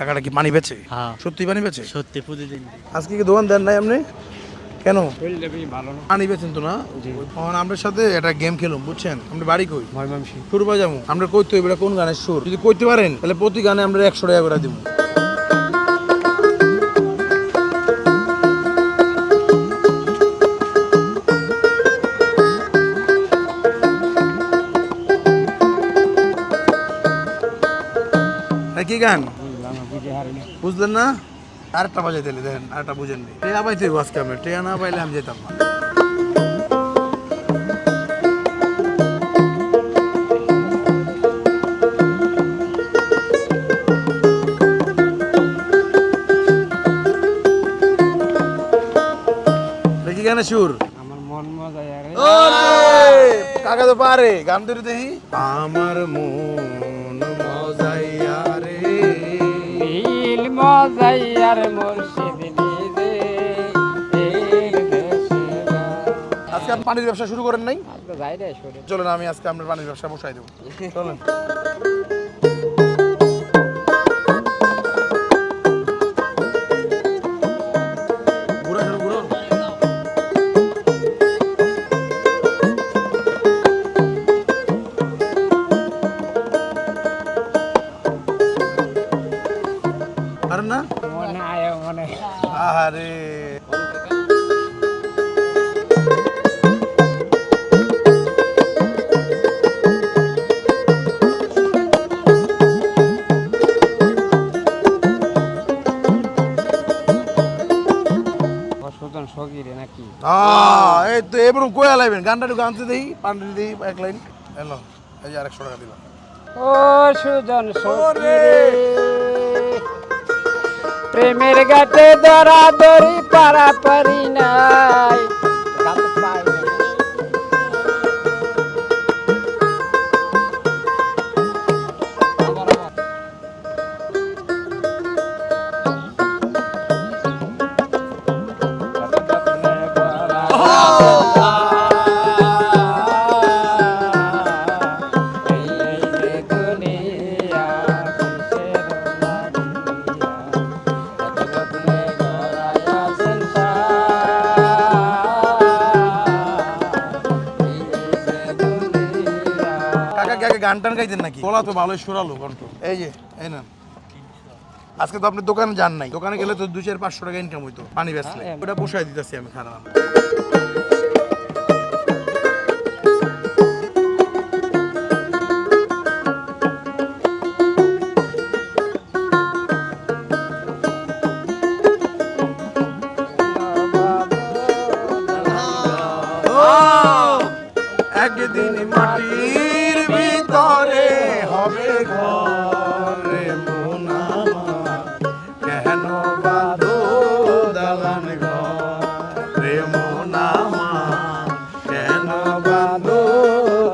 টাকাটা কি পানি বেচে? হ্যাঁ সত্যি পানি বেচে? সত্যি প্রতিদিন। আজকে কি দোকান দেন নাই আপনি? কেন? শরীরটা বেশি ভালো না। পানি বেচেন তো না? তখন আমাদের সাথে একটা গেম খেলুম, বুঝছেন? আমরা বাড়ি কই? ময়মনসিংহ। সুর বাজামু। আমরা কইতে হইবে কোন গানের সুর। যদি কইতে পারেন তাহলে প্রতি গানে আমরা 100 টাকা করে দিব। কি গান বুঝলেন না? আরেকটা বাজাই দিলে দেখেন, আরেকটা বুঝেন নি। টেয়া পাইতে আজকে আমরা, টেয়া না পাইলে আমি যেতাম না। কি গানে সুর? আমার মন মজা আরে কাকা তো পারে গান ধরে দেখি। আমার মন মজাইয়া রে দিল মজাইয়ার মুর্শিদ নিজে এর দেশে আজকে আপনি পানির ব্যবসা শুরু করেন নাই? আজকে যাই রে শুরু। চলেন আমি আজকে আপনার পানির ব্যবসা বসাই দেবো। চলেন। ঘুরে ঘুরে ঘুরো। আরে না মনে আয় মনে আরে সুজন সগিরে নাকি এই তো এবার কয়া লাইবেন গানটা একটু গানতে দেই, পান্ডি দেই এক লাইন। এলো এই যে 100 টাকা দিলাম। ও সুজন সগিরে প্রেমের গাতে ধরা ধরি পারা পারি নাই গাতে পাই না। গান টান গাইতেন নাকি? বলা তো ভালোই সুরালো কণ্ঠ। এই যে এই না, আজকে তো আপনি দোকানে যান নাই, দোকানে গেলে তো 200-500 টাকা ইনকাম হইতো পানি বেচলে। ওটা পোষায় দিতেছি আমি খারাপ। একদিন মাটির ভিতরে হবে ঘর রে মন আমার, কেন বাঁধো দালান ঘর রে মন আমার, কেন বাঁধো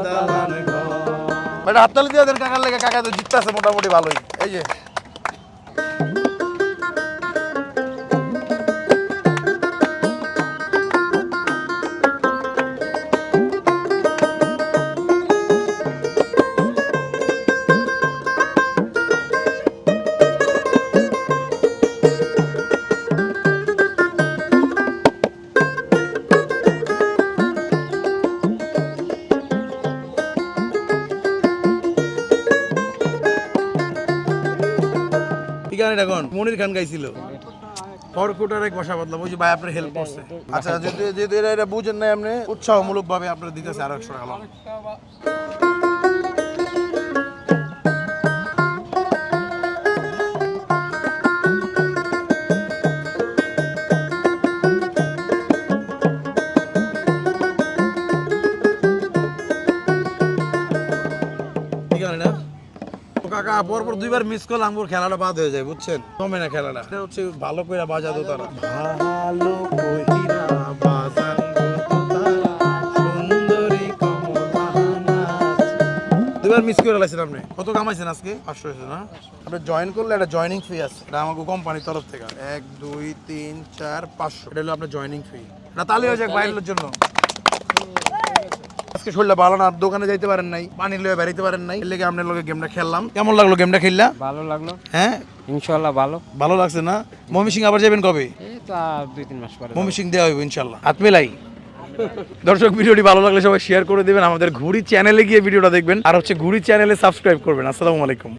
দালান ঘর। এটা হাততালি দিয়ে দেন কাকার লেগে, কাকা তো জিততেছে মোটামুটি ভালোই। এই যে গান এটা কোন? মনির খান গাইছিল। খড়কুটার এক বসা বদলাম, ওই যে ভাই আপনার হেল্প করছে। আচ্ছা যেহেতু এটা বুঝেন নাই আপনি, উৎসাহমূলক ভাবে আপনার দিতেছে আরো 100 টাকা লাভ। ঠিক আছে না কাকা? পরপর 2বার মিস করলে আমার খেলাটা বাদ হয়ে যায়, বুঝছেন? কমে না খেলাটা। এটা হচ্ছে ভালো করে বাজাতো তারা, ভালো কইরা বাজান সুন্দরী কমলা নাচ। 2বার মিস করে লাইছেন আপনি। কত কামাইছেন আজকে? 500 হয়েছে না? আপনি জয়েন করলে একটা জয়েনিং ফি আছে, এটা আমাকে কোম্পানির তরফ থেকে। 1 2 3 4 500 এটা হলো আপনার জয়েনিং ফি। এটা তালি হয়ে যাক বাইরের জন্য। আজকে আজকে শরীরটা ভালো না, দোকানে যাইতে পারেন নাই, পানি লয়ে বেরাইতে পারেন নাই, এর লেগে আপনার লগে গেমটা খেললাম। কেমন লাগলো গেমটা খেললা? ভালো লাগলো, হ্যাঁ ইনশাল্লাহ ভালো। ভালো লাগছে না? ময়মনসিং আবার যাবেন কবে? এই তো আর 2-3 মাস পরে। ময়মনসিং দেওয়া হইব ইনশাল্লাহ। হাত মেলাই। দর্শক ভিডিওটি ভালো লাগলে সবাই শেয়ার করে দিবেন, আমাদের ঘুরি চ্যানেলে গিয়ে ভিডিওটা দেখবেন, আর হচ্ছে ঘুরি চ্যানেলে সাবস্ক্রাইব করবেন। আসসালামু আলাইকুম।